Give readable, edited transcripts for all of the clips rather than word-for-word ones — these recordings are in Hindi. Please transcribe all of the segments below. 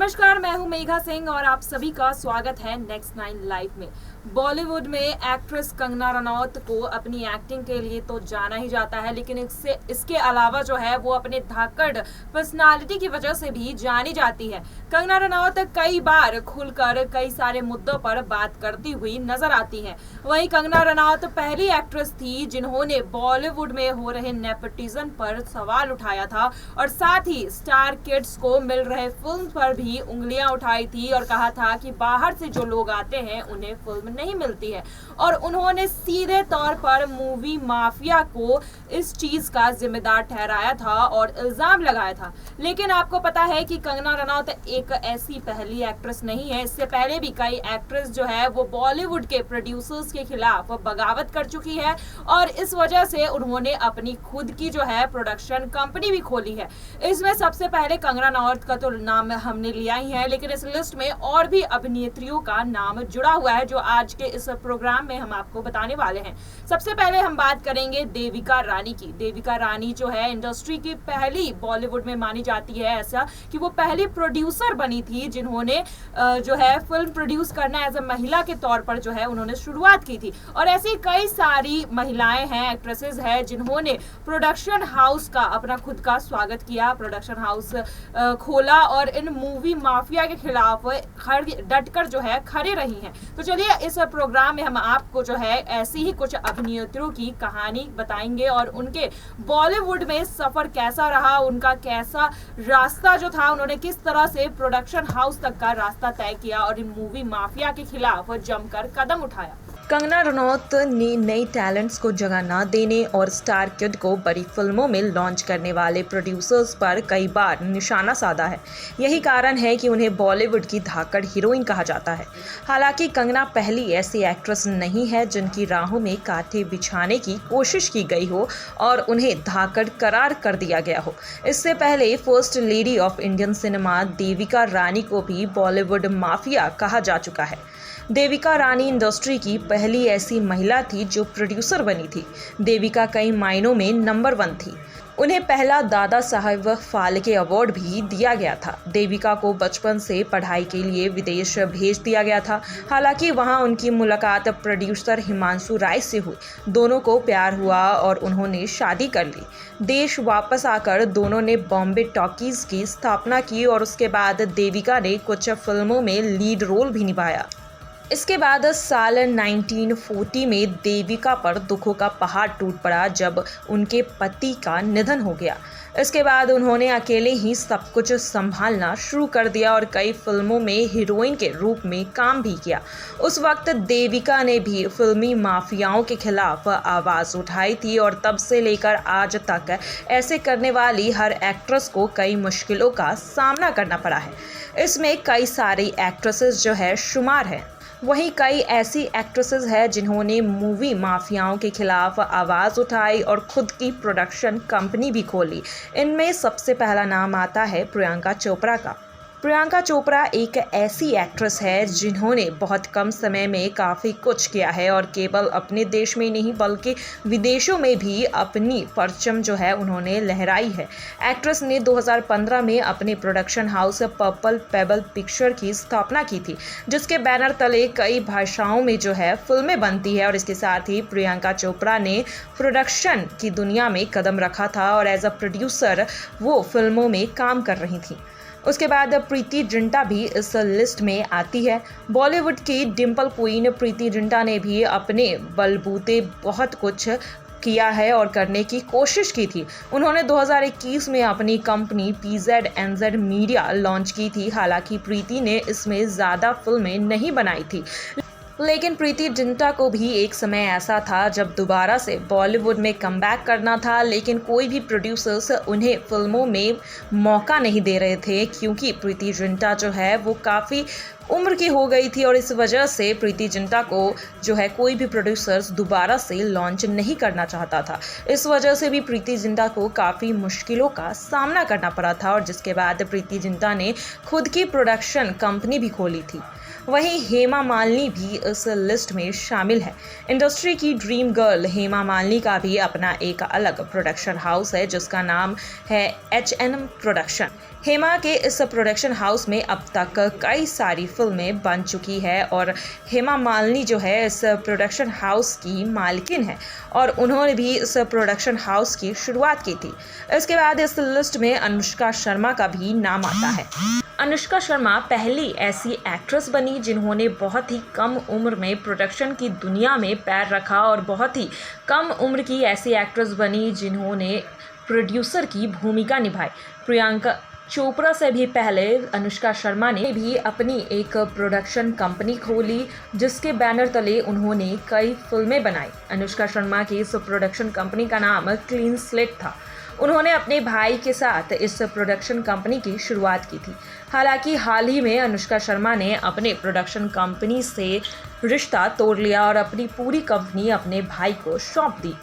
नमस्कार, मैं हूं मेघा सिंह और आप सभी का स्वागत है नेक्स्ट 9 लाइव में। बॉलीवुड में एक्ट्रेस कंगना रनौत को अपनी एक्टिंग के लिए तो जाना ही जाता है, लेकिन इसके अलावा जो है वो अपने धाकड़ पर्सनालिटी की वजह से भी जानी जाती है। कंगना रनौत कई बार खुलकर कई सारे मुद्दों पर बात करती हुई नजर आती है। वहीं कंगना रनौत पहली एक्ट्रेस थी जिन्होंने बॉलीवुड में हो रहे नेपोटिज्म पर सवाल उठाया था और साथ ही स्टार किड्स को मिल रहे फिल्म पर भी उंगलियां उठाई थी और कहा था कि बाहर से जो लोग आते हैं उन्हें फिल्म नहीं मिलती है। और उन्होंने सीधे तौर पर मूवी माफिया को इस चीज का जिम्मेदार ठहराया था और इल्जाम लगाया था। लेकिन आपको पता है कि कंगना रनौत एक ऐसी पहली एक्ट्रेस नहीं है। इससे पहले भी कई एक्ट्रेस जो है वो बॉलीवुड के प्रोड्यूसर्स के खिलाफ बगावत कर चुकी है और इस वजह से उन्होंने अपनी खुद की जो है प्रोडक्शन कंपनी भी खोली है। इसमें सबसे पहले कंगना रनौत का तो नाम हमने लिया ही है, लेकिन इस लिस्ट में और भी अभिनेत्रियों का नाम जुड़ा हुआ है जो आज के इस प्रोग्राम में हम आपको बताने वाले हैं। सबसे पहले हम बात करेंगे देविका रानी की। देविका रानी जो है इंडस्ट्री की पहली बॉलीवुड में मानी जाती है ऐसा कि वो पहली प्रोड्यूसर बनी थी जिन्होंने जो है फिल्म प्रोड्यूस करना एज अ महिला के तौर पर जो है उन्होंने शुरुआत की थी। और ऐसी कई सारी महिलाएं हैं, एक्ट्रेसेस हैं जिन्होंने प्रोडक्शन हाउस का अपना खुद का स्वागत किया, प्रोडक्शन हाउस खोला और इन मूवी माफिया के खिलाफ डटकर जो है खड़े रही हैं। तो चलिए इस प्रोग्राम में हम आपको जो है ऐसी ही कुछ अभिनेत्रियों की कहानी बताएंगे और उनके बॉलीवुड में सफर कैसा रहा, उनका कैसा रास्ता जो था, उन्होंने किस तरह से प्रोडक्शन हाउस तक का रास्ता तय किया और इन मूवी माफिया के खिलाफ जमकर कदम उठाया। कंगना रनौत ने नए टैलेंट्स को जगह न देने और स्टार किड को बड़ी फिल्मों में लॉन्च करने वाले प्रोड्यूसर्स पर कई बार निशाना साधा है। यही कारण है कि उन्हें बॉलीवुड की धाकड़ हीरोइन कहा जाता है। हालांकि कंगना पहली ऐसी एक्ट्रेस नहीं है जिनकी राहों में कांटे बिछाने की कोशिश की गई हो और उन्हें धाकड़ करार कर दिया गया हो। इससे पहले first lady of Indian cinema Devika Rani को भी बॉलीवुड माफिया कहा जा चुका है। देविका रानी इंडस्ट्री की पहली ऐसी महिला थी जो प्रोड्यूसर बनी थी। देविका कई मायनों में नंबर 1 थी। उन्हें पहला दादा साहेब फाल्के अवार्ड भी दिया गया था। देविका को बचपन से पढ़ाई के लिए विदेश भेज दिया गया था। हालांकि वहां उनकी मुलाकात प्रोड्यूसर हिमांशु राय से हुई। दोनों को प्यार हुआ और उन्होंने शादी कर ली। देश वापस आकर दोनों ने बॉम्बे टॉकीज की स्थापना की और उसके बाद देविका ने कुछ फिल्मों में लीड रोल भी निभाया। इसके बाद साल 1940 में देविका पर दुखों का पहाड़ टूट पड़ा जब उनके पति का निधन हो गया। इसके बाद उन्होंने अकेले ही सब कुछ संभालना शुरू कर दिया और कई फिल्मों में हीरोइन के रूप में काम भी किया। उस वक्त देविका ने भी फिल्मी माफियाओं के खिलाफ आवाज़ उठाई थी और तब से लेकर आज तक ऐसे करने वाली हर एक्ट्रेस को कई मुश्किलों का सामना करना पड़ा है। इसमें कई सारी एक्ट्रेसेस जो है शुमार हैं। वहीं कई ऐसी एक्ट्रेसेस हैं जिन्होंने मूवी माफियाओं के खिलाफ आवाज़ उठाई और खुद की प्रोडक्शन कंपनी भी खोली। इनमें सबसे पहला नाम आता है प्रियंका चोपड़ा का। प्रियंका चोपड़ा एक ऐसी एक्ट्रेस है जिन्होंने बहुत कम समय में काफ़ी कुछ किया है और केवल अपने देश में नहीं बल्कि विदेशों में भी अपनी परचम जो है उन्होंने लहराई है। एक्ट्रेस ने 2015 में अपने production house purple payable picture की स्थापना की थी, जिसके बैनर तले कई भाषाओं में जो है फिल्में बनती है और इसके साथ ही प्रियंका चोपड़ा ने प्रोडक्शन की दुनिया में कदम रखा था और एज अ प्रोड्यूसर वो फिल्मों में काम कर रही थी। उसके बाद प्रीति जिंटा भी इस लिस्ट में आती है। बॉलीवुड की डिम्पल क्वीन प्रीति जिंटा ने भी अपने बलबूते बहुत कुछ किया है और करने की कोशिश की थी। उन्होंने 2021 में अपनी कंपनी PZNZ मीडिया लॉन्च की थी। हालांकि प्रीति ने इसमें ज़्यादा फिल्में नहीं बनाई थी, लेकिन प्रीति जिंटा को भी एक समय ऐसा था जब दोबारा से बॉलीवुड में कमबैक करना था, लेकिन कोई भी प्रोड्यूसर्स उन्हें फिल्मों में मौका नहीं दे रहे थे क्योंकि प्रीति जिंटा जो है वो काफ़ी उम्र की हो गई थी और इस वजह से प्रीति जिंटा को जो है कोई भी प्रोड्यूसर्स दोबारा से लॉन्च नहीं करना चाहता था। इस वजह से भी प्रीति जिंटा को काफ़ी मुश्किलों का सामना करना पड़ा था और जिसके बाद प्रीति जिंटा ने खुद की प्रोडक्शन कंपनी भी खोली थी। वहीं हेमा मालिनी भी इस लिस्ट में शामिल है। इंडस्ट्री की ड्रीम गर्ल हेमा मालिनी का भी अपना एक अलग प्रोडक्शन हाउस है जिसका नाम है H&M प्रोडक्शन। हेमा के इस प्रोडक्शन हाउस में अब तक कई सारी फिल्में बन चुकी है और हेमा मालिनी जो है इस प्रोडक्शन हाउस की मालकिन है और उन्होंने भी इस प्रोडक्शन हाउस की शुरुआत की थी। इसके बाद इस लिस्ट में अनुष्का शर्मा का भी नाम आता है। अनुष्का शर्मा पहली ऐसी एक्ट्रेस बनी जिन्होंने बहुत ही कम उम्र में प्रोडक्शन की दुनिया में पैर रखा और बहुत ही कम उम्र की ऐसी एक्ट्रेस बनी जिन्होंने प्रोड्यूसर की भूमिका निभाई। प्रियंका चोपड़ा से भी पहले अनुष्का शर्मा ने भी अपनी एक प्रोडक्शन कंपनी खोली जिसके बैनर तले उन्होंने कई फिल्में बनाई। अनुष्का शर्मा की इस प्रोडक्शन कंपनी का नाम क्लीन स्लेट था। उन्होंने अपने भाई के साथ इस प्रोडक्शन कंपनी की शुरुआत की थी। हालांकि हाल ही में अनुष्का शर्मा ने अपने प्रोडक्शन कंपनी से रिश्ता तोड़ लिया और अपनी पूरी कंपनी अपने भाई को सौंप दी।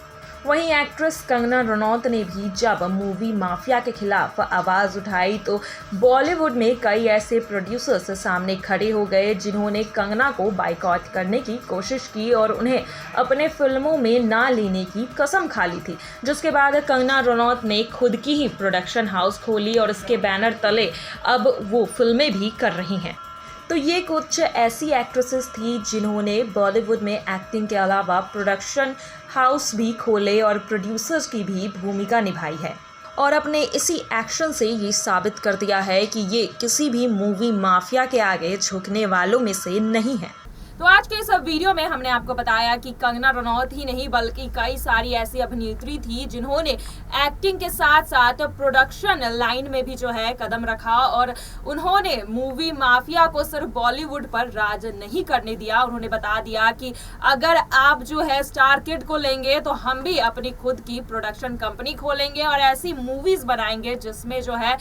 वहीं एक्ट्रेस कंगना रनौत ने भी जब मूवी माफिया के खिलाफ आवाज़ उठाई तो बॉलीवुड में कई ऐसे प्रोड्यूसर्स सामने खड़े हो गए जिन्होंने कंगना को बाइकआउट करने की कोशिश की और उन्हें अपने फिल्मों में ना लेने की कसम खा ली थी। जिसके बाद कंगना रनौत ने खुद की ही प्रोडक्शन हाउस खोली और इसके बैनर तले अब वो फिल्में भी कर रही हैं। तो ये कुछ ऐसी एक्ट्रेसेस थी जिन्होंने बॉलीवुड में एक्टिंग के अलावा प्रोडक्शन हाउस भी खोले और प्रोड्यूसर्स की भी भूमिका निभाई है और अपने इसी एक्शन से ये साबित कर दिया है कि ये किसी भी मूवी माफिया के आगे झुकने वालों में से नहीं है। तो आज के इस वीडियो में हमने आपको बताया कि कंगना रनौत ही नहीं बल्कि कई सारी ऐसी अभिनेत्री थी जिन्होंने एक्टिंग के साथ साथ प्रोडक्शन लाइन में भी जो है कदम रखा और उन्होंने मूवी माफिया को सिर्फ बॉलीवुड पर राज नहीं करने दिया। उन्होंने बता दिया कि अगर आप जो है स्टार किड को लेंगे तो हम भी अपनी खुद की प्रोडक्शन कंपनी खोलेंगे और ऐसी मूवीज बनाएंगे जिसमें जो है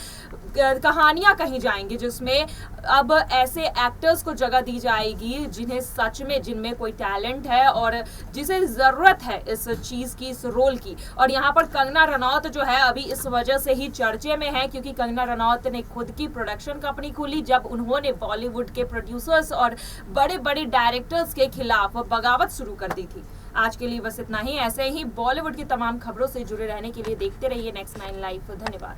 कहानियां कही जाएंगी, जिसमें अब ऐसे एक्टर्स को जगह दी जाएगी जिन्हें सच में जिनमें कोई टैलेंट है और जिसे जरूरत है इस चीज की, इस रोल की। और यहाँ पर कंगना रनौत जो है अभी इस वजह से ही चर्चे में है क्योंकि कंगना रनौत ने खुद की प्रोडक्शन कंपनी खोली जब उन्होंने बॉलीवुड के प्रोड्यूसर्स और बड़े बड़े डायरेक्टर्स के खिलाफ बगावत शुरू कर दी थी। आज के लिए बस इतना ही। ऐसे ही बॉलीवुड की तमाम खबरों से जुड़े रहने के लिए देखते रहिए Next 9 लाइव। धन्यवाद।